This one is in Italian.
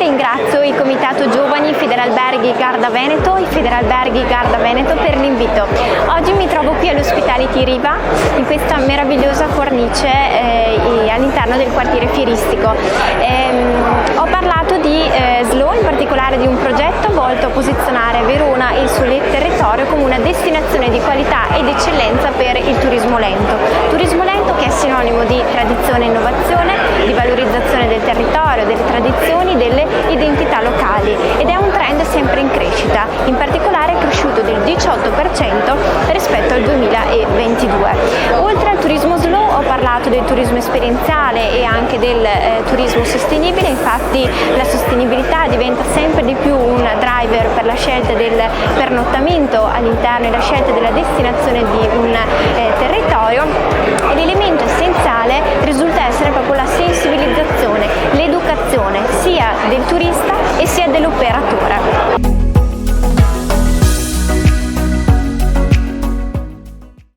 ringrazio il Comitato Giovani Federalberghi Garda Veneto e Federalberghi Garda Veneto per l'invito. Oggi mi trovo qui all'Ospitality Riva, in questa meravigliosa cornice all'interno del quartiere fieristico. Ho parlato di Slow, in particolare di un progetto volto a posizionare Verona e il suo territorio come una destinazione di qualità ed eccellenza per il turismo lento. Turismo lento che è sinonimo di tradizione e innovazione, di valorizzazione del territorio, delle tradizioni, delle identità locali, ed è un trend sempre in crescita, in particolare è cresciuto del 18% rispetto al 2022. Oltre al turismo slow ho parlato del turismo esperienziale e anche del turismo sostenibile. Infatti la sostenibilità diventa sempre di più un driver per la scelta del pernottamento all'interno e la scelta della destinazione di un territorio, e l'elemento essenziale risulta essere proprio la sensibilizzazione, l'educazione sia del turista e sia dell'operatore